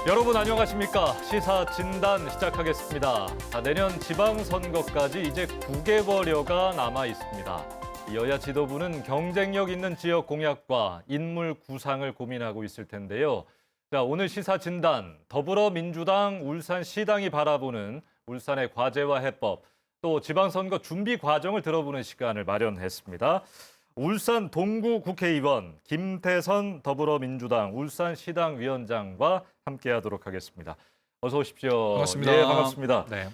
여러분 안녕하십니까? 시사 진단 시작하겠습니다. 내년 지방선거까지 이제 9개월여가 남아 있습니다. 여야 지도부는 경쟁력 있는 지역 공약과 인물 구상을 고민하고 있을 텐데요. 자, 오늘 시사 진단, 더불어민주당 울산시당이 바라보는 울산의 과제와 해법, 또 지방선거 준비 과정을 들어보는 시간을 마련했습니다. 울산 동구 국회의원 김태선 더불어민주당 울산시당 위원장과 함께하도록 하겠습니다. 어서 오십시오. 반갑습니다. 예, 반갑습니다. 네.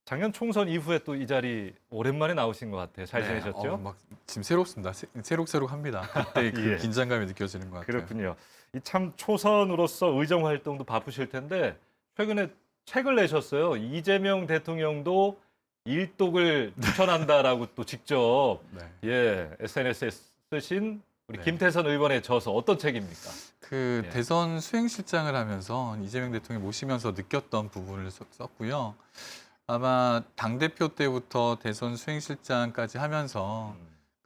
작년 총선 이후에 또 이 자리 오랜만에 나오신 것 같아요. 잘 네. 지내셨죠? 막 지금 새롭습니다. 새록새록합니다. 그때 그 예. 긴장감이 느껴지는 것 같아요. 그렇군요. 이 참 초선으로서 의정 활동도 바쁘실 텐데 최근에 책을 내셨어요. 이재명 대통령도 일독을 추천한다라고 또 직접 네. SNS에 쓰신 우리 네. 김태선 의원의 저서 어떤 책입니까? 그 예. 대선 수행실장을 하면서 이재명 대통령 모시면서 느꼈던 부분을 썼고요. 아마 당대표 때부터 대선 수행실장까지 하면서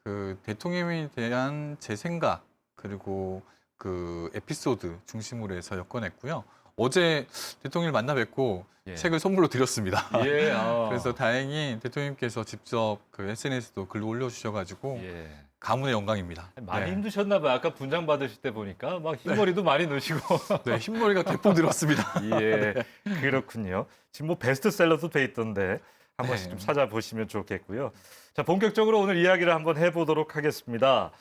그 대통령에 대한 제 생각 그리고 그 에피소드 중심으로 해서 엮어냈고요. 어제 대통령을 만나 뵙고 예. 책을 선물로 드렸습니다. 예, 그래서 다행히 대통령께서 직접 그 SNS도 글로 올려주셔가지고 예. 가문의 영광입니다. 많이 네. 힘드셨나 봐요. 아까 분장 받으실 때 보니까 막 흰머리도 많이 넣으시고. 네, 흰머리가 대폭 늘었습니다. 예, 그렇군요. 지금 뭐 베스트셀러도 돼 있던데 한 번씩 네. 좀 찾아보시면 좋겠고요. 자, 본격적으로 오늘 이야기를 한번 해보도록 하겠습니다.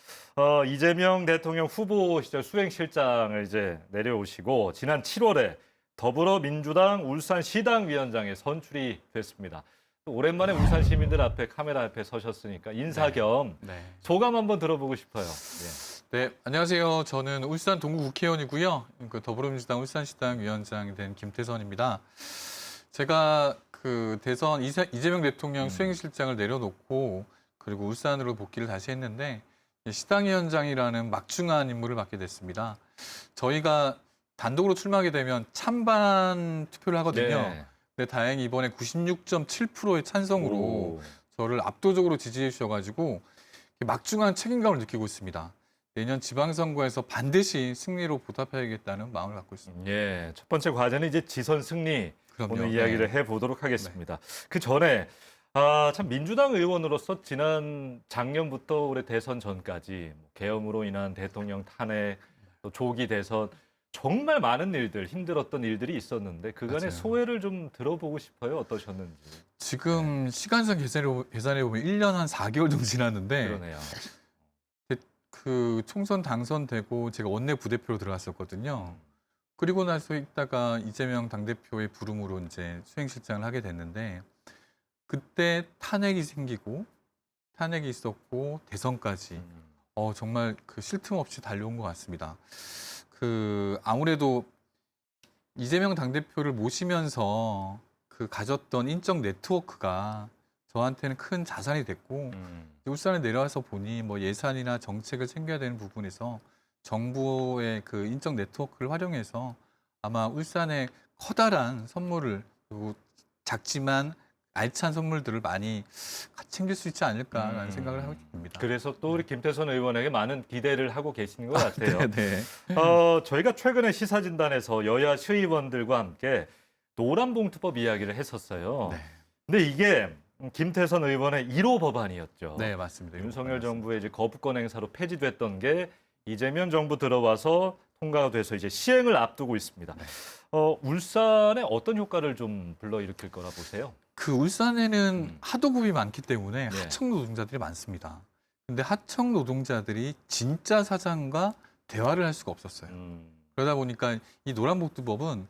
이재명 대통령 후보 시절 수행실장을 이제 내려오시고 지난 7월에 더불어민주당 울산시당 위원장에 선출이 됐습니다. 또 오랜만에 울산 시민들 앞에 카메라 앞에 서셨으니까 인사 겸 네. 소감 한번 들어보고 싶어요. 네, 안녕하세요. 저는 울산 동구 국회의원이고요. 그 더불어민주당 울산시당 위원장이 된 김태선입니다. 제가 그 대선 이재명 대통령 수행실장을 내려놓고 그리고 울산으로 복귀를 다시 했는데 시당위원장이라는 막중한 임무를 맡게 됐습니다. 저희가 단독으로 출마하게 되면 찬반 투표를 하거든요. 네. 근데 다행히 이번에 96.7%의 찬성으로 오. 저를 압도적으로 지지해 주셔가지고 막중한 책임감을 느끼고 있습니다. 내년 지방선거에서 반드시 승리로 보답해야겠다는 마음을 갖고 있습니다. 예, 첫 번째 과제는 이제 지선 승리. 그럼요. 오늘 이야기를 네. 해보도록 하겠습니다. 그 전에 참 민주당 의원으로서 지난 작년부터 올해 대선 전까지 계엄으로 인한 대통령 탄핵, 또 조기 대선 정말 많은 일들, 힘들었던 일들이 있었는데 그간의 맞아요. 소회를 좀 들어보고 싶어요. 어떠셨는지. 지금 시간상 계산해 보면 1년 한 4개월 정도 지났는데 그러네요. 그 총선 당선되고 제가 원내 부대표로 들어갔었거든요. 그리고 나서 있다가 이재명 당대표의 부름으로 이제 수행실장을 하게 됐는데 그때 탄핵이 생기고 탄핵이 있었고 대선까지 정말 그 쉴 틈 없이 달려온 것 같습니다. 그 아무래도 이재명 당대표를 모시면서 그 가졌던 인적 네트워크가 저한테는 큰 자산이 됐고 울산에 내려와서 보니 뭐 예산이나 정책을 챙겨야 되는 부분에서 정부의 그 인적 네트워크를 활용해서 아마 울산에 커다란 선물을 그리고 작지만 알찬 선물들을 많이 챙길 수 있지 않을까라는 생각을 하고 있습니다. 그래서 또 우리 김태선 의원에게 많은 기대를 하고 계시는 것 같아요. 네. 저희가 최근에 시사진단에서 여야 시의원들과 함께 노란봉투법 이야기를 했었어요. 네. 근데 이게 김태선 의원의 1호 법안이었죠. 네, 맞습니다. 윤석열 정부의 이제 거부권 행사로 폐지됐던 게 이재명 정부 들어와서 통과가 돼서 이제 시행을 앞두고 있습니다. 네. 울산에 어떤 효과를 좀 불러일으킬 거라 보세요? 그 울산에는 하도급이 많기 때문에 네. 하청 노동자들이 많습니다. 근데 하청 노동자들이 진짜 사장과 대화를 할 수가 없었어요. 그러다 보니까 이 노란봉투법은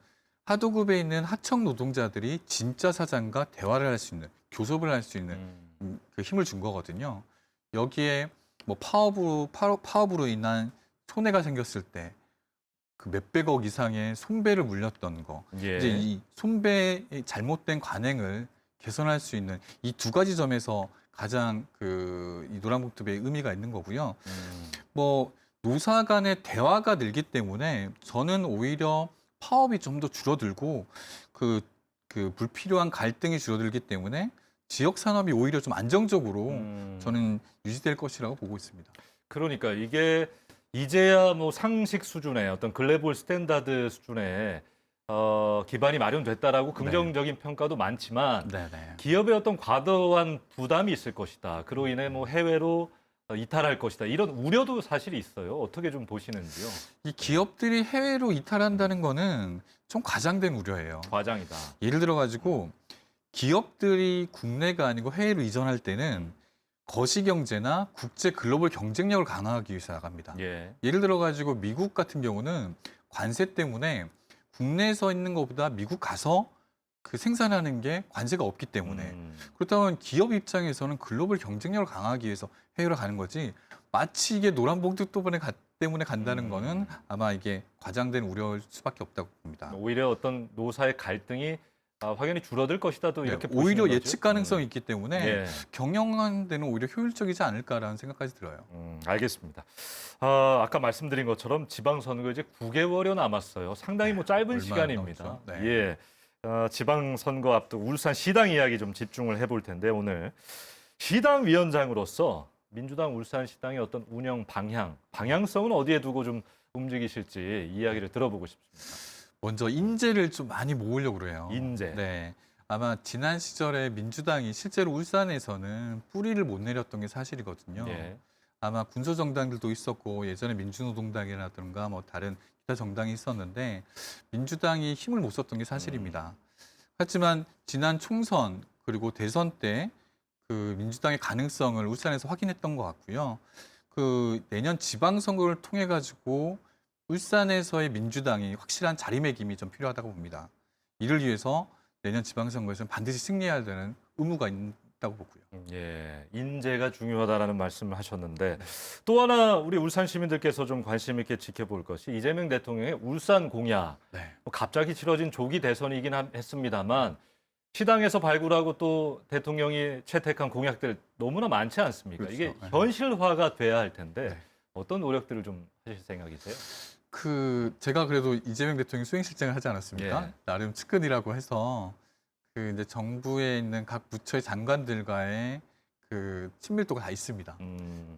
하도급에 있는 하청 노동자들이 진짜 사장과 대화를 할 수 있는, 교섭을 할 수 있는 그 힘을 준 거거든요. 여기에 뭐 파업으로 인한 손해가 생겼을 때 그 몇백억 이상의 손배를 물렸던 거, 예. 이제 이 손배의 잘못된 관행을 개선할 수 있는 이 두 가지 점에서 가장 그 이 노란봉투법의 의미가 있는 거고요. 뭐 노사 간의 대화가 늘기 때문에 저는 오히려 파업이 좀 더 줄어들고 그 불필요한 갈등이 줄어들기 때문에 지역 산업이 오히려 좀 안정적으로 저는 유지될 것이라고 보고 있습니다. 그러니까 이게 이제야 뭐 상식 수준의 어떤 글로벌 스탠다드 수준의 기반이 마련됐다라고 긍정적인 평가도 많지만 네네. 기업의 어떤 과도한 부담이 있을 것이다. 그로 인해 뭐 해외로 이탈할 것이다. 이런 우려도 사실 있어요. 어떻게 좀 보시는지요? 이 기업들이 해외로 이탈한다는 거는 좀 과장된 우려예요. 과장이다. 예를 들어 가지고 기업들이 국내가 아니고 해외로 이전할 때는 거시 경제나 국제 글로벌 경쟁력을 강화하기 위해서 나갑니다. 예. 예를 들어 가지고 미국 같은 경우는 관세 때문에 국내에서 있는 것보다 미국 가서 그 생산하는 게 관세가 없기 때문에 그렇다면 기업 입장에서는 글로벌 경쟁력을 강화하기 위해서 해외로 가는 거지 마치 이게 노란봉투 때문에 간다는 거는 아마 이게 과장된 우려일 수밖에 없다고 봅니다. 오히려 어떤 노사의 갈등이 확연히 줄어들 것이다도 네, 이렇게 오히려 보시는 거죠? 예측 가능성이 있기 때문에 예. 경영하는 데는 오히려 효율적이지 않을까라는 생각까지 들어요. 알겠습니다. 아까 말씀드린 것처럼 지방선거 이제 9개월여 남았어요. 상당히 뭐 짧은 얼마 시간입니다. 남았죠? 네. 예. 지방선거 앞두고 울산 시당 이야기 좀 집중을 해볼 텐데 오늘 시당 위원장으로서 민주당 울산시당의 어떤 운영 방향성은 어디에 두고 좀 움직이실지 이야기를 들어보고 싶습니다. 먼저 인재를 좀 많이 모으려고 그래요. 인재. 네. 아마 지난 시절에 민주당이 실제로 울산에서는 뿌리를 못 내렸던 게 사실이거든요. 예. 아마 군소정당들도 있었고 예전에 민주노동당이라든가 뭐 다른 기타 정당이 있었는데 민주당이 힘을 못 썼던 게 사실입니다. 하지만 지난 총선 그리고 대선 때 그 민주당의 가능성을 울산에서 확인했던 것 같고요. 그 내년 지방선거를 통해 가지고 울산에서의 민주당이 확실한 자리매김이 좀 필요하다고 봅니다. 이를 위해서 내년 지방선거에서는 반드시 승리해야 되는 의무가 있다고 보고요. 예, 인재가 중요하다라는 말씀을 하셨는데 또 하나 우리 울산 시민들께서 좀 관심 있게 지켜볼 것이 이재명 대통령의 울산 공약. 네. 뭐 갑자기 치러진 조기 대선이긴 했습니다만 시당에서 발굴하고 또 대통령이 채택한 공약들 너무나 많지 않습니까? 그렇죠. 이게 네. 현실화가 돼야 할 텐데 네. 어떤 노력들을 좀 하실 생각이세요? 제가 그래도 이재명 대통령이 수행실장을 하지 않았습니까? 예. 나름 측근이라고 해서 그 이제 정부에 있는 각 부처의 장관들과의 그 친밀도가 다 있습니다.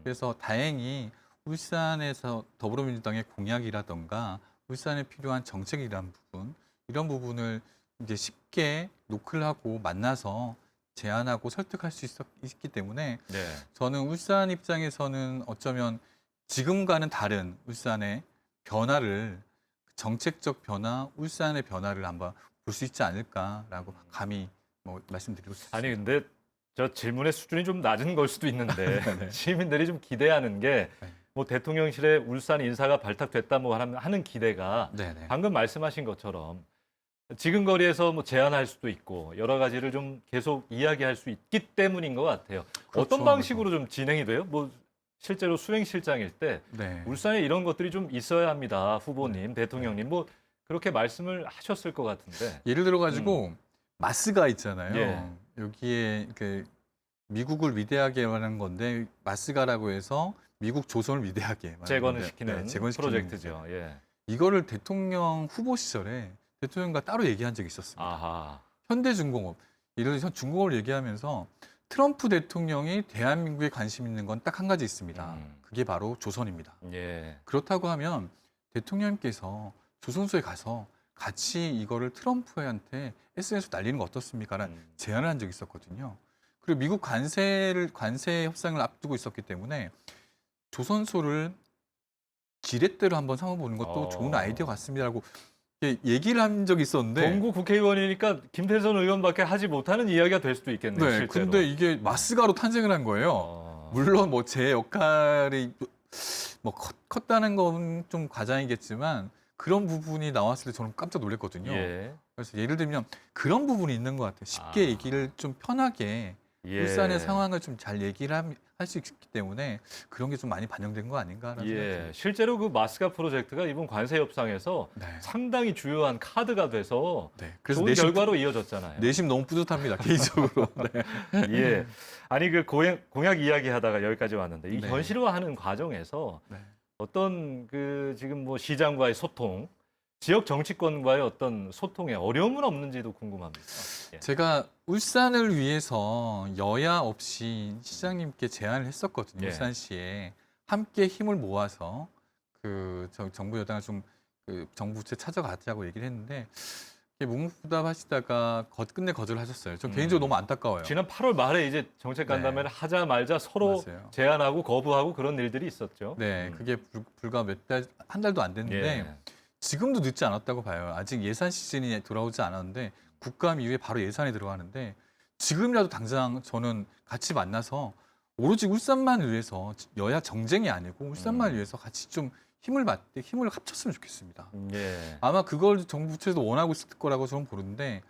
그래서 다행히 울산에서 더불어민주당의 공약이라던가 울산에 필요한 정책이란 부분 이런 부분을 이제 쉽게 노클하고 만나서 제안하고 설득할 수 있기 때문에 네. 저는 울산 입장에서는 어쩌면 지금과는 다른 울산의 변화를 정책적 변화, 울산의 변화를 한번 볼 수 있지 않을까라고 감히 뭐 말씀드리고 싶습니다. 아니 근데 저 질문의 수준이 좀 낮은 걸 수도 있는데 네. 시민들이 좀 기대하는 게 네. 뭐 대통령실에 울산 인사가 발탁됐다 뭐 하는 기대가 네네. 방금 말씀하신 것처럼 지금 거리에서 뭐 제안할 수도 있고 여러 가지를 좀 계속 이야기할 수 있기 때문인 것 같아요. 어떤 그렇죠. 방식으로 좀 진행이 돼요? 뭐 실제로 수행실장일 때 네. 울산에 이런 것들이 좀 있어야 합니다. 후보님, 대통령님 뭐 그렇게 말씀을 하셨을 것 같은데. 예를 들어 가지고 마스가 있잖아요. 예. 여기에 그 미국을 위대하게 하는 건데 마스가라고 해서 미국 조선을 위대하게 재건을 만드는데, 시키는 네, 재건시키는 프로젝트죠. 예. 이거를 대통령 후보 시절에 대통령과 따로 얘기한 적이 있었습니다. 아하. 현대중공업, 예를 들어서 중공업을 얘기하면서 트럼프 대통령이 대한민국에 관심 있는 건 딱 한 가지 있습니다. 그게 바로 조선입니다. 예. 그렇다고 하면 대통령께서 조선소에 가서 같이 이거를 트럼프한테 SNS로 날리는 거 어떻습니까라는 제안을 한 적이 있었거든요. 그리고 미국 관세 협상을 앞두고 있었기 때문에 조선소를 지렛대로 한번 삼아보는 것도 좋은 아이디어 같습니다라고 얘기를 한 적이 있었는데 동구 국회의원이니까 김태선 의원밖에 하지 못하는 이야기가 될 수도 있겠네요. 네, 실제로. 근데 이게 마스가로 탄생을 한 거예요. 물론 뭐 제 역할이 뭐 컸다는 건 좀 과장이겠지만 그런 부분이 나왔을 때 저는 깜짝 놀랐거든요. 예. 그래서 예를 들면 그런 부분이 있는 것 같아요. 쉽게 얘기를 좀 편하게 예. 울산의 상황을 좀 잘 얘기를 할 수 있기 때문에 그런 게 좀 많이 반영된 거 아닌가라는 생각이 예. 듭니다. 실제로 그 마스가 프로젝트가 이번 관세 협상에서 네. 상당히 주요한 카드가 돼서 네. 그래서 좋은 결과로 이어졌잖아요. 내심 너무 뿌듯합니다. 개인적으로. 네. 예. 아니 그 공약 이야기하다가 여기까지 왔는데 이 네. 현실화하는 과정에서 네. 어떤 그 지금 뭐 시장과의 소통, 지역 정치권과의 어떤 소통에 어려움은 없는지도 궁금합니다. 예. 제가 울산을 위해서 여야 없이 시장님께 제안을 했었거든요. 예. 울산시에 함께 힘을 모아서 그 정부 여당을 좀 그 정부 부처에 찾아가자고 얘기를 했는데 묵묵부답하시다가 끝내 거절하셨어요. 전 개인적으로 너무 안타까워요. 지난 8월 말에 이제 정책 간담회를 하자마자 서로 맞아요. 제안하고 거부하고 그런 일들이 있었죠. 네, 그게 불과 한 달도 안 됐는데 예. 지금도 늦지 않았다고 봐요. 아직 예산 시즌이 돌아오지 않았는데 국감 이후에 바로 예산이 들어가는데 지금이라도 당장 저는 같이 만나서 오로지 울산만 위해서 여야 정쟁이 아니고 울산만 위해서 같이 좀 힘을 합쳤으면 좋겠습니다. 예. 아마 그걸 정부 부처에서 원하고 있을 거라고 저는 보는데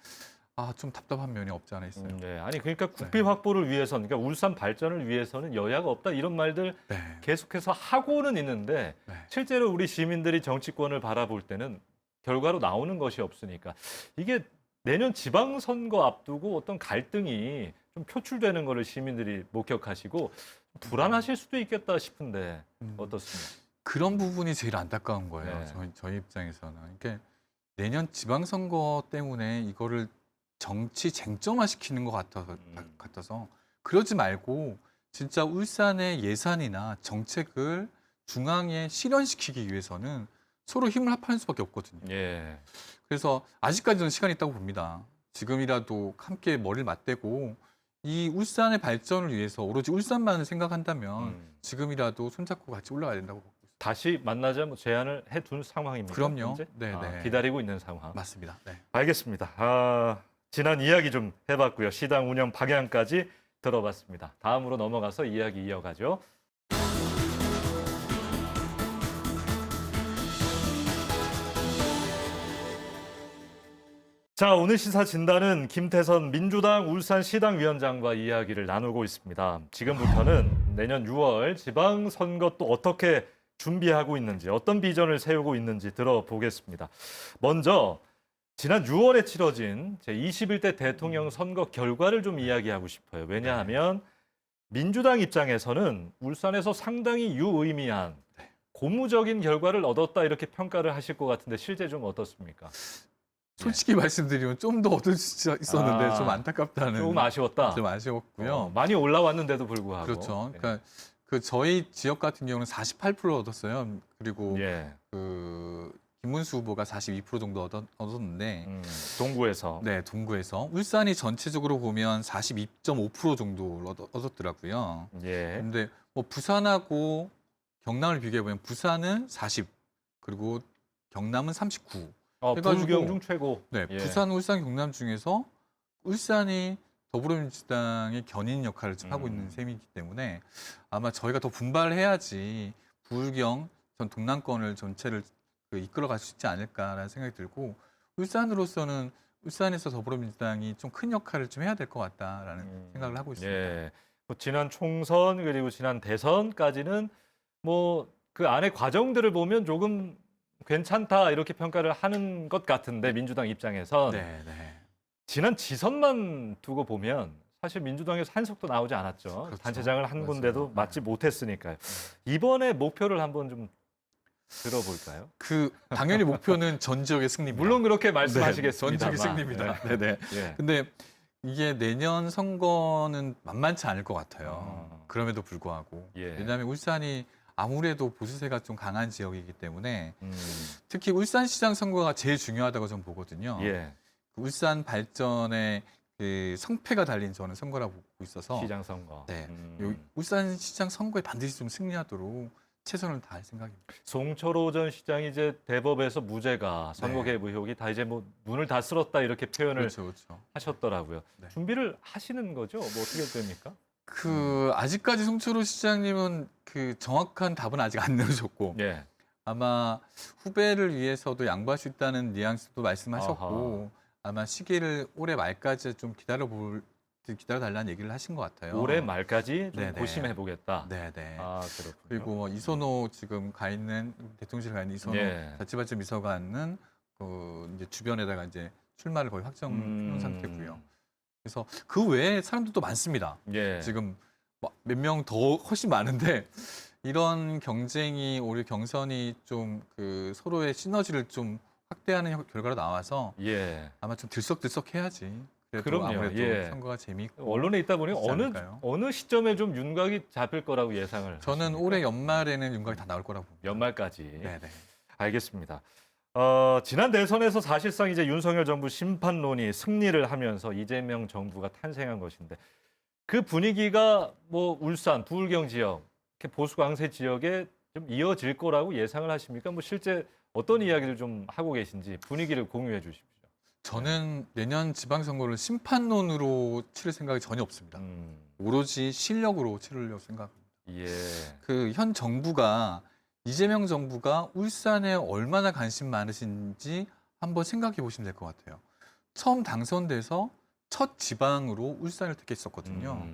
좀 답답한 면이 없지 않아 있어요. 네. 아니 그러니까 국비 확보를 위해서는 그러니까 울산 발전을 위해서는 여야가 없다 이런 말들 네. 계속해서 하고는 있는데 네. 실제로 우리 시민들이 정치권을 바라볼 때는 결과로 나오는 것이 없으니까 이게 내년 지방선거 앞두고 어떤 갈등이 좀 표출되는 거를 시민들이 목격하시고 불안하실 수도 있겠다 싶은데 어떻습니까? 그런 부분이 제일 안타까운 거예요. 네. 저희 입장에서는. 그러니까 내년 지방선거 때문에 이거를 정치 쟁점화시키는 것 같아서 그러지 말고 진짜 울산의 예산이나 정책을 중앙에 실현시키기 위해서는 서로 힘을 합하는 수밖에 없거든요. 예. 그래서 아직까지 저는 시간이 있다고 봅니다. 지금이라도 함께 머리를 맞대고 이 울산의 발전을 위해서 오로지 울산만을 생각한다면 지금이라도 손잡고 같이 올라가야 된다고 보고 있습니다. 다시 만나자 뭐 제안을 해둔 상황입니까? 그럼요. 현재? 네. 기다리고 있는 상황. 맞습니다. 네. 알겠습니다. 지난 이야기 좀 해봤고요. 시당 운영 방향까지 들어봤습니다. 다음으로 넘어가서 이야기 이어가죠. 자, 오늘 시사 진단은 김태선 민주당 울산시당위원장과 이야기를 나누고 있습니다. 지금부터는 내년 6월 지방선거 또 어떻게 준비하고 있는지, 어떤 비전을 세우고 있는지 들어보겠습니다. 먼저 지난 6월에 치러진 제21대 대통령 선거 결과를 좀 이야기하고 싶어요. 왜냐하면 민주당 입장에서는 울산에서 상당히 유의미한 고무적인 결과를 얻었다 이렇게 평가를 하실 것 같은데 실제 좀 어떻습니까? 솔직히 말씀드리면 좀 더 얻을 수 있었는데 좀 안타깝다는. 조금 아쉬웠다. 좀 아쉬웠고요. 많이 올라왔는데도 불구하고. 그렇죠. 그러니까 저희 지역 같은 경우는 48% 얻었어요. 그리고 예. 김문수 후보가 42% 정도 얻었는데 동구에서. 네, 동구에서 울산이 전체적으로 보면 42.5% 정도 얻었더라고요. 예. 근데 뭐 부산하고 경남을 비교해 보면 부산은 40 그리고 경남은 39. 해가지고 부경 중 최고. 네, 예. 부산, 울산, 경남 중에서 울산이 더불어민주당의 견인 역할을 좀 하고 있는 셈이기 때문에 아마 저희가 더 분발해야지 부경 전 동남권을 전체를 이끌어갈 수 있지 않을까라는 생각이 들고 울산으로서는 울산에서 더불어민주당이 좀 큰 역할을 좀 해야 될 것 같다라는 생각을 하고 있습니다. 예. 뭐 지난 총선 그리고 지난 대선까지는 뭐 그 안에 과정들을 보면 조금 괜찮다 이렇게 평가를 하는 것 같은데 민주당 입장에선 네. 지난 지선만 두고 보면 사실 민주당에서 한석도 나오지 않았죠. 그렇죠. 단체장을 한 맞아요. 군데도 맡지 못했으니까요. 이번에 목표를 한번 좀 들어볼까요? 당연히 목표는 전 지역의 승리입니다. 물론 그렇게 네, 말씀하시겠습니다. 전 지역의 승리입니다. 네네. 예. 근데 이게 내년 선거는 만만치 않을 것 같아요. 그럼에도 불구하고. 예. 왜냐하면 울산이 아무래도 보수세가 좀 강한 지역이기 때문에 음. 특히 울산시장 선거가 제일 중요하다고 저는 보거든요. 예. 울산 발전의 성패가 달린 저는 선거라고 보고 있어서 시장 선거. 네. 울산시장 선거에 반드시 좀 승리하도록 최선을 다할 생각입니다. 송철호 전 시장이 이제 대법에서 무죄가 선거 개입 의혹이 다 이제 뭐 문을 다 쓸었다 이렇게 표현을 그렇죠. 하셨더라고요. 네. 준비를 하시는 거죠? 뭐 어떻게 됩니까? 아직까지 송철호 시장님은 정확한 답은 아직 안 내주셨고 예. 아마 후배를 위해서도 양보할 수 있다는 뉘앙스도 말씀하셨고 아마 시기를 올해 말까지 좀 기다려달라는 얘기를 하신 것 같아요. 올해 말까지 좀 네네. 고심해 보겠다. 네네. 그렇군요. 그리고 뭐 이선호 지금 가 있는 대통령실 가 있는 이선호 예. 자치발전 비서관은 이제 주변에다가 이제 출마를 거의 확정해놓은 상태고요. 그래서 그 외에 사람들도 많습니다. 예. 지금 몇 명 더 훨씬 많은데 이런 경쟁이 오히려 경선이 좀 서로의 시너지를 좀 확대하는 결과로 나와서 예. 아마 좀 들썩들썩해야지. 그래도 그럼요. 아무래도 예. 선거가 재미있고 언론에 있다 보니 그렇지 않을까요? 어느 시점에 좀 윤곽이 잡힐 거라고 예상을 저는 하십니까? 올해 연말에는 윤곽이 다 나올 거라고 봅니다. 연말까지. 네네. 알겠습니다. 지난 대선에서 사실상 이제 윤석열 정부 심판론이 승리를 하면서 이재명 정부가 탄생한 것인데 그 분위기가 뭐 울산, 부울경 지역, 이렇게 보수 강세 지역에 좀 이어질 거라고 예상을 하십니까? 뭐 실제 어떤 이야기를 좀 하고 계신지 분위기를 공유해 주십시오. 저는 내년 지방선거를 심판론으로 치를 생각이 전혀 없습니다. 오로지 실력으로 치르려고 생각합니다. 예. 그 현 정부가 이재명 정부가 울산에 얼마나 관심 많으신지 한번 생각해 보시면 될 것 같아요. 처음 당선돼서 첫 지방으로 울산을 택했었거든요.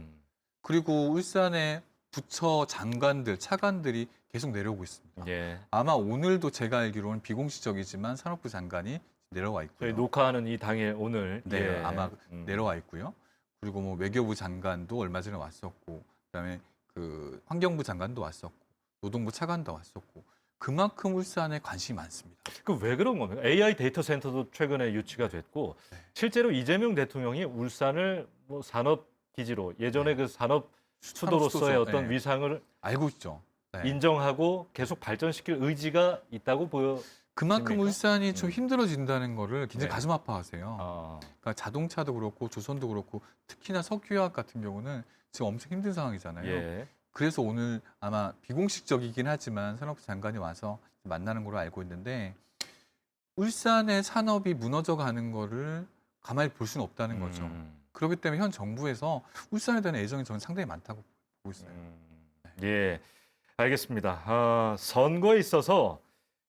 그리고 울산에 부처 장관들, 차관들이 계속 내려오고 있습니다. 예. 아마 오늘도 제가 알기로는 비공식적이지만 산업부 장관이 내려와 있고요. 저희 녹화하는 이 당일 오늘 네, 예. 아마 내려와 있고요. 그리고 뭐 외교부 장관도 얼마 전에 왔었고, 그다음에 그 환경부 장관도 왔었고, 노동부 차관도 왔었고, 그만큼 울산에 관심이 많습니다. 그 왜 그런 겁니까? AI 데이터 센터도 최근에 유치가 됐고 네. 실제로 이재명 대통령이 울산을 뭐 산업 기지로 예전에 네. 그 산업 수도로서의 수도죠. 어떤 네. 위상을 알고 있죠. 네. 인정하고 계속 발전시킬 의지가 있다고 보여. 그만큼 있습니까? 울산이 좀 힘들어진다는 거를 굉장히 네. 가슴 아파하세요. 아, 그러니까 자동차도 그렇고 조선도 그렇고 특히나 석유화학 같은 경우는 지금 엄청 힘든 상황이잖아요. 예. 그래서 오늘 아마 비공식적이긴 하지만 산업부 장관이 와서 만나는 걸로 알고 있는데 울산의 산업이 무너져 가는 거를 가만히 볼 수는 없다는 거죠. 그렇기 때문에 현 정부에서 울산에 대한 애정이 저는 상당히 많다고 보고 있어요. 예, 알겠습니다. 선거에 있어서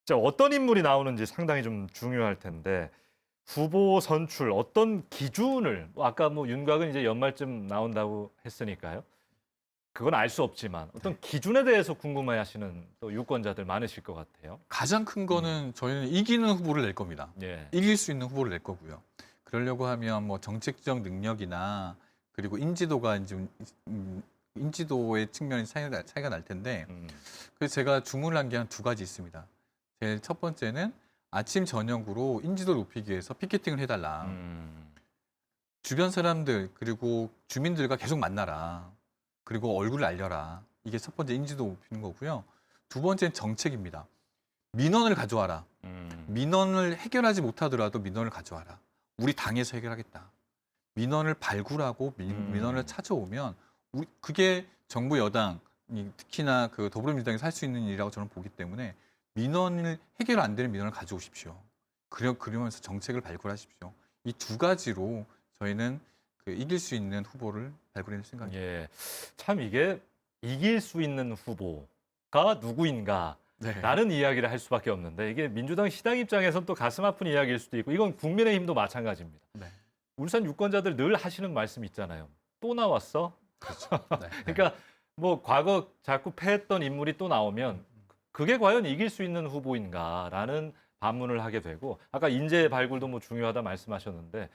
이제 어떤 인물이 나오는지 상당히 좀 중요할 텐데 후보 선출 어떤 기준을 아까 뭐 윤곽은 이제 연말쯤 나온다고 했으니까요. 그건 알 수 없지만 어떤 기준에 대해서 궁금해하시는 또 유권자들 많으실 것 같아요. 가장 큰 거는 저희는 이기는 후보를 낼 겁니다. 예. 이길 수 있는 후보를 낼 거고요. 그러려고 하면 뭐 정책적 능력이나 그리고 인지도가 이제 인지도의 측면이 차이가 날 텐데 그래서 제가 주문을 한 게 한 두 가지 있습니다. 제일 첫 번째는 아침 저녁으로 인지도 높이기 위해서 피켓팅을 해달라. 주변 사람들 그리고 주민들과 계속 만나라. 그리고 얼굴을 알려라. 이게 첫 번째 인지도 높이는 거고요. 두 번째는 정책입니다. 민원을 가져와라. 민원을 해결하지 못하더라도 민원을 가져와라. 우리 당에서 해결하겠다. 민원을 발굴하고 민원을 찾아오면 그게 정부 여당, 특히나 그 더불어민주당이 할 수 있는 일이라고 저는 보기 때문에 민원을 해결 안 되는 민원을 가져오십시오. 그러면서 정책을 발굴하십시오. 이 두 가지로 저희는 그 이길 수 있는 후보를 발굴해낼 생각입니다. 예. 참 이게 이길 수 있는 후보가 누구인가? 네. 라는 이야기를 할 수밖에 없는데 이게 민주당 시당 입장에서는 또 가슴 아픈 이야기일 수도 있고 이건 국민의힘도 마찬가지입니다. 네. 울산 유권자들 늘 하시는 말씀 있잖아요. 또 나왔어? 그렇죠. 네. 그러니까 뭐 과거 자꾸 패했던 인물이 또 나오면 그게 과연 이길 수 있는 후보인가라는 반문을 하게 되고 아까 인재 발굴도 뭐 중요하다 말씀하셨는데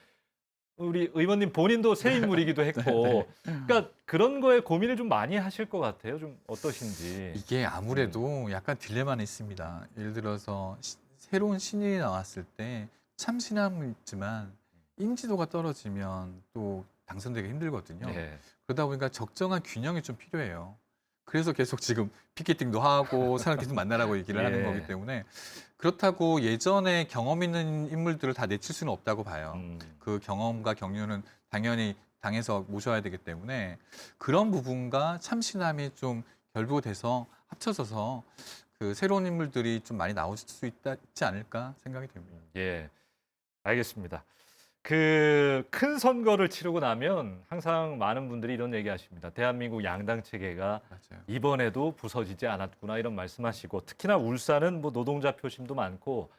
우리 의원님 본인도 새 인물이기도 했고 그러니까 그런 거에 고민을 좀 많이 하실 것 같아요. 좀 어떠신지. 이게 아무래도 약간 딜레마는 있습니다. 예를 들어서 새로운 신인이 나왔을 때 참신함은 있지만 인지도가 떨어지면 또 당선되기 힘들거든요. 예. 그러다 보니까 적정한 균형이 좀 필요해요. 그래서 계속 지금 피켓팅도 하고 사람 계속 만나라고 얘기를 하는 예. 거기 때문에 그렇다고 예전에 경험 있는 인물들을 다 내칠 수는 없다고 봐요. 그 경험과 경륜은 당연히 당에서 모셔야 되기 때문에 그런 부분과 참신함이 좀 결부돼서 합쳐져서 그 새로운 인물들이 좀 많이 나올 수 있지 않을까 생각이 됩니다. 예. 알겠습니다. 그 큰 선거를 치르고 나면 항상 많은 분들이 이런 얘기 하십니다. 대한민국 양당 체계가 맞아요. 이번에도 부서지지 않았구나 이런 말씀하시고 특히나 울산은 뭐 노동자 표심도 많고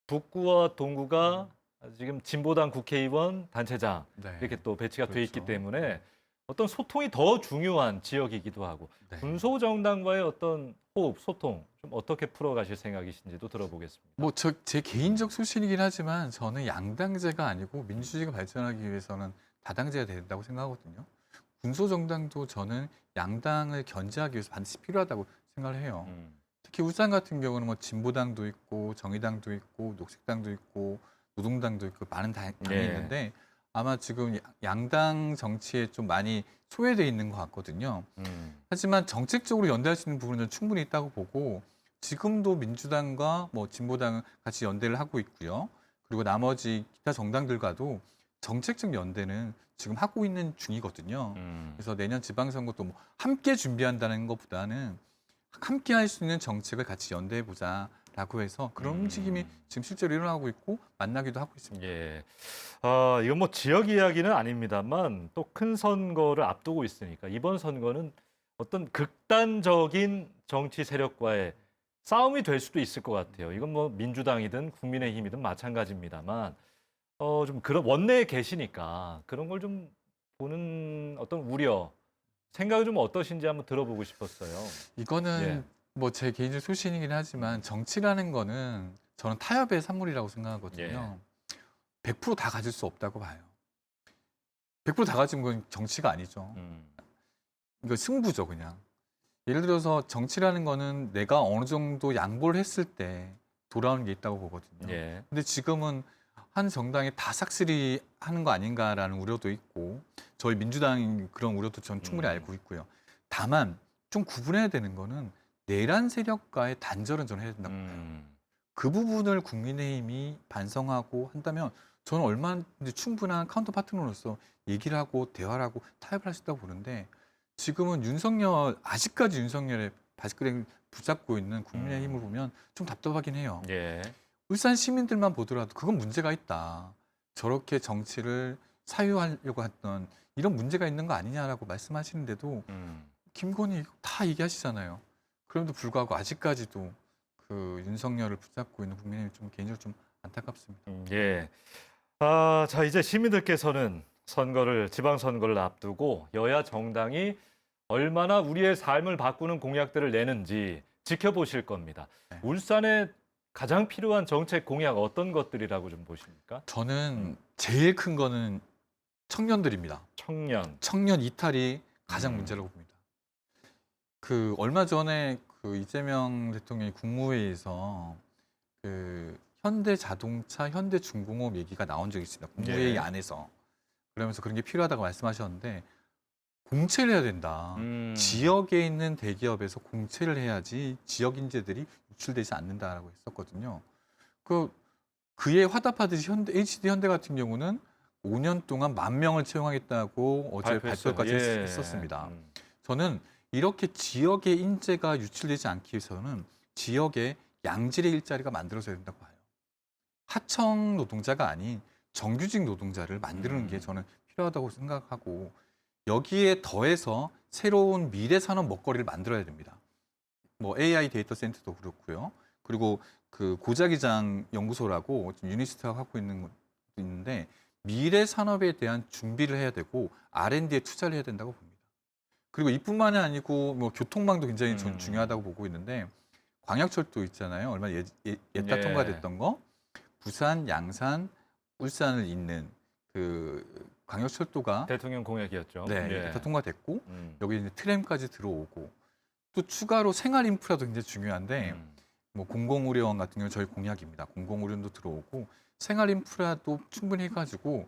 북구와 동구가 지금 진보당 국회의원 단체장 네. 이렇게 또 배치가 돼 있기 그렇죠. 때문에 어떤 소통이 더 중요한 지역이기도 하고 네. 군소정당과의 어떤 호흡, 소통 좀 어떻게 풀어가실 생각이신지도 들어보겠습니다. 뭐 제 개인적 소신이긴 하지만 저는 양당제가 아니고 민주주의가 발전하기 위해서는 다당제가 된다고 생각하거든요. 군소정당도 저는 양당을 견제하기 위해서 반드시 필요하다고 생각을 해요. 특히 울산 같은 경우는 뭐 진보당도 있고 정의당도 있고 녹색당도 있고 노동당도 있고 많은 당이 네. 있는데 아마 지금 양당 정치에 좀 많이 소외돼 있는 것 같거든요. 하지만 정책적으로 연대할 수 있는 부분은 충분히 있다고 보고 지금도 민주당과 뭐 진보당은 같이 연대를 하고 있고요. 그리고 나머지 기타 정당들과도 정책적 연대는 지금 하고 있는 중이거든요. 그래서 내년 지방선거도 뭐 함께 준비한다는 것보다는 함께 할 수 있는 정책을 같이 연대해 보자라고 해서 그런 움직임이 지금 실제로 일어나고 있고 만나기도 하고 있습니다. 예. 이건 뭐 지역 이야기는 아닙니다만 또 큰 선거를 앞두고 있으니까 이번 선거는 어떤 극단적인 정치 세력과의 싸움이 될 수도 있을 것 같아요. 이건 뭐 민주당이든 국민의힘이든 마찬가지입니다만 좀 그런 원내에 계시니까 그런 걸 좀 보는 어떤 우려, 생각이 좀 어떠신지 한번 들어보고 싶었어요. 이거는 예. 뭐 제 개인적 소신이긴 하지만 정치라는 거는 저는 타협의 산물이라고 생각하거든요. 100%다 가질 수 없다고 봐요. 100%다 가진 건 정치가 아니죠. 음. 이거 승부죠, 그냥. 예를 들어서 정치라는 거는 내가 어느 정도 양보를 했을 때 돌아오는 게 있다고 보거든요. 예. 근데 지금은 한 정당이 다 싹쓸이 하는 거 아닌가라는 우려도 있고 저희 민주당이 그런 우려도 전 충분히 알고 있고요. 다만 좀 구분해야 되는 거는 내란 세력과의 단절은 저는 해야 된다고 봐요. 그 부분을 국민의힘이 반성하고 한다면 저는 얼마든지 충분한 카운터 파트너로서 얘기를 하고 대화를 하고 타협을 할 수 있다고 보는데 지금은 아직까지 윤석열의 발가락을 붙잡고 있는 국민의힘을 보면 좀 답답하긴 해요. 예. 울산 시민들만 보더라도 그건 문제가 있다. 저렇게 정치를 사유하려고 했던 이런 문제가 있는 거 아니냐라고 말씀하시는데도 김건희 다 얘기하시잖아요. 그럼에도 불구하고 아직까지도 그 윤석열을 붙잡고 있는 국민의힘이 좀 개인적으로 좀 안타깝습니다. 예. 자, 이제 시민들께서는 지방선거를 앞두고 여야 정당이 얼마나 우리의 삶을 바꾸는 공약들을 내는지 지켜보실 겁니다. 네. 울산에 가장 필요한 정책 공약 어떤 것들이라고 좀 보십니까? 저는 제일 큰 거는 청년들입니다. 청년. 청년 이탈이 가장 음. 문제라고 봅니다. 그 얼마 전에 그 이재명 대통령이 국무회의에서 그 현대자동차, 현대중공업 얘기가 나온 적이 있습니다. 국무회의 예. 안에서. 그러면서 그런 게 필요하다고 말씀하셨는데 공채를 해야 된다. 지역에 있는 대기업에서 공채를 해야지 지역 인재들이 유출되지 않는다라고 했었거든요. 그에 화답하듯이 HD 현대 같은 경우는 5년 동안 10,000명을 채용하겠다고 어제 발표했어요. 발표까지 예. 했었습니다. 저는 이렇게 지역의 인재가 유출되지 않기 위해서는 지역에 양질의 일자리가 만들어져야 된다고 봐요. 하청 노동자가 아닌 정규직 노동자를 만드는 게 저는 필요하다고 생각하고 여기에 더해서 새로운 미래 산업 먹거리를 만들어야 됩니다. 뭐 AI 데이터 센터도 그렇고요. 그리고 그 고자기장 연구소라고 지금 유니스트가 하고 있는 것도 있는데 미래 산업에 대한 준비를 해야 되고 R&D에 투자를 해야 된다고 봅니다. 그리고 이뿐만이 아니고 뭐 교통망도 굉장히 전 중요하다고 보고 있는데 광역철도 있잖아요. 얼마 옛다 예. 통과됐던 거. 부산, 양산, 울산을 잇는 그 광역철도가 대통령 공약이었죠. 네, 예. 다 통과됐고 음. 여기 이제 트램까지 들어오고 또 추가로 생활 인프라도 굉장히 중요한데 뭐 공공의료원 같은 경우는 저희 공약입니다. 공공의료원도 들어오고 생활 인프라도 충분히 해가지고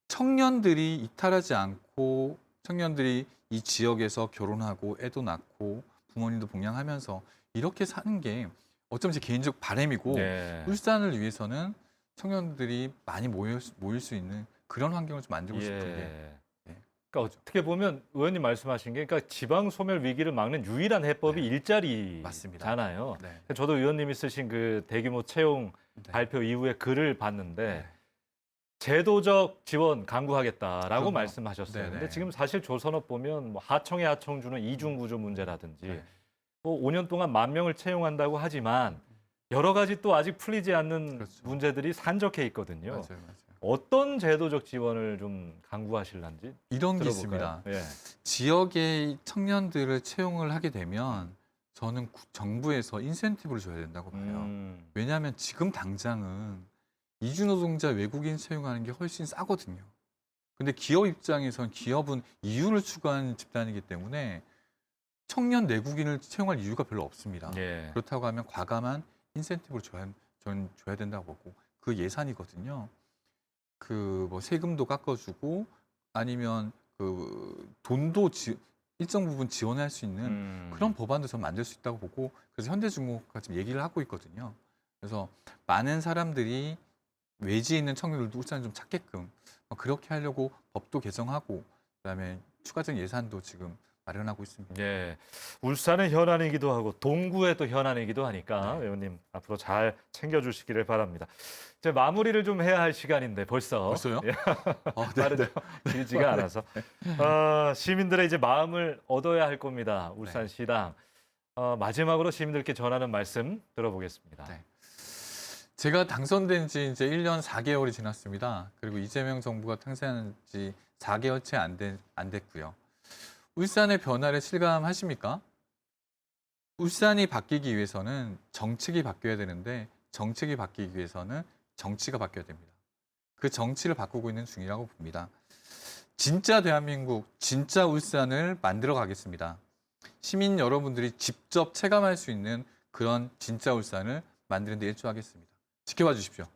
청년들이 이탈하지 않고 청년들이 이 지역에서 결혼하고 애도 낳고 부모님도 봉양하면서 이렇게 사는 게 어쩌면 제 개인적 바람이고 네. 울산을 위해서는 청년들이 많이 모일 수 있는 그런 환경을 좀 만들고 싶은데 예. 그러니까 어떻게 보면 의원님 말씀하신 게 그러니까 지방 소멸 위기를 막는 유일한 해법이 네. 일자리잖아요. 네. 저도 의원님이 쓰신 그 대규모 채용 네. 발표 이후에 글을 봤는데 네. 제도적 지원 강구하겠다라고 그럼요. 말씀하셨어요. 네네. 근데 지금 사실 조선업 보면 뭐 하청에 하청 주는 이중 구조 문제라든지 네. 뭐 5년 동안 10,000명을 채용한다고 하지만 여러 가지 또 아직 풀리지 않는 그렇죠. 문제들이 산적해 있거든요. 맞아요. 어떤 제도적 지원을 좀 강구하실런지 이런 게 들어볼까요? 있습니다. 예. 지역의 청년들을 채용을 하게 되면 저는 정부에서 인센티브를 줘야 된다고 봐요. 왜냐하면 지금 당장은 이주 노동자 외국인 채용하는 게 훨씬 싸거든요. 근데 기업 입장에선 기업은 이윤을 추구하는 집단이기 때문에 청년 내국인을 채용할 이유가 별로 없습니다. 예. 그렇다고 하면 과감한 인센티브를 저는 줘야 된다고 보고 그 예산이거든요. 그 뭐 세금도 깎아주고 아니면 그 돈도 일정 부분 지원할 수 있는 그런 법안도 좀 만들 수 있다고 보고 그래서 현대중공업과 지금 얘기를 하고 있거든요. 그래서 많은 사람들이 외지에 있는 청년들도 울산을 좀 찾게끔 그렇게 하려고 법도 개정하고 그다음에 추가적인 예산도 지금 마련하고 있습니다. 예, 울산의 현안이기도 하고 동구의 또 현안이기도 하니까 네. 의원님 앞으로 잘 챙겨주시기를 바랍니다. 이제 마무리를 좀 해야 할 시간인데 벌써요? 네, 빠르죠? 길지가 않아서 시민들의 이제 마음을 얻어야 할 겁니다. 울산시당 마지막으로 시민들께 전하는 말씀 들어보겠습니다. 네. 제가 당선된 지 이제 1년 4개월이 지났습니다. 그리고 이재명 정부가 탄생한 지 4개월 채 안 됐고요. 울산의 변화를 실감하십니까? 울산이 바뀌기 위해서는 정책이 바뀌어야 되는데 정책이 바뀌기 위해서는 정치가 바뀌어야 됩니다. 그 정치를 바꾸고 있는 중이라고 봅니다. 진짜 대한민국, 진짜 울산을 만들어 가겠습니다. 시민 여러분들이 직접 체감할 수 있는 그런 진짜 울산을 만드는 데 일조하겠습니다. 지켜봐 주십시오.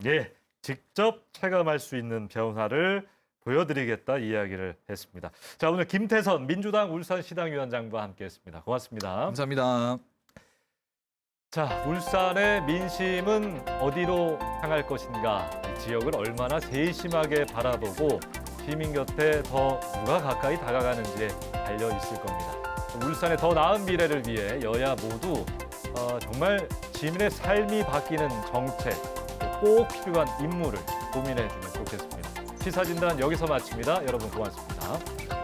예, 직접 체감할 수 있는 변화를 보여드리겠다 이야기를 했습니다. 자, 오늘 김태선 민주당 울산시당위원장과 함께했습니다. 고맙습니다. 감사합니다. 자, 울산의 민심은 어디로 향할 것인가? 이 지역을 얼마나 세심하게 바라보고 시민 곁에 더 누가 가까이 다가가는지에 달려 있을 겁니다. 울산의 더 나은 미래를 위해 여야 모두 정말 시민의 삶이 바뀌는 정책, 꼭 필요한 임무를 고민해 주면 좋겠습니다. 시사진단 여기서 마칩니다. 여러분 고맙습니다.